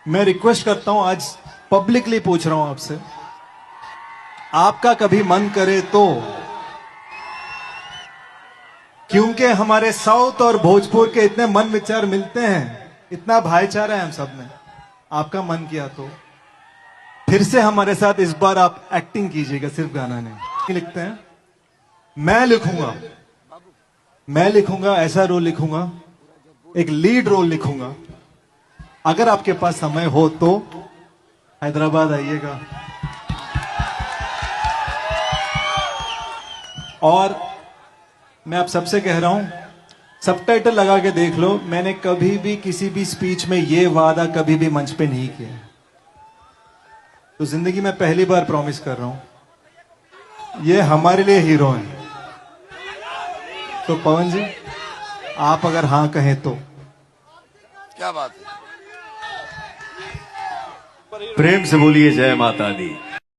मैं रिक्वेस्ट करता हूं, आज पब्लिकली पूछ रहा हूं आपसे, आपका कभी मन करे तो, क्योंकि हमारे साउथ और भोजपुर के इतने मन विचार मिलते हैं, इतना भाईचारा है हम सब में, आपका मन किया तो फिर से हमारे साथ इस बार आप एक्टिंग कीजिएगा, सिर्फ गाना नहीं। लिखते हैं, मैं लिखूंगा ऐसा रोल लिखूंगा, एक लीड रोल लिखूंगा। अगर आपके पास समय हो तो हैदराबाद आइएगा। और मैं आप सबसे कह रहा हूं, सबटाइटल लगा के देख लो, मैंने कभी भी किसी भी स्पीच में ये वादा कभी भी मंच पे नहीं किया, तो जिंदगी में पहली बार प्रॉमिस कर रहा हूं, ये हमारे लिए हीरो है। तो पवन जी, आप अगर हां कहें तो। क्या बात है। प्रेम से बोलिए जय माता दी।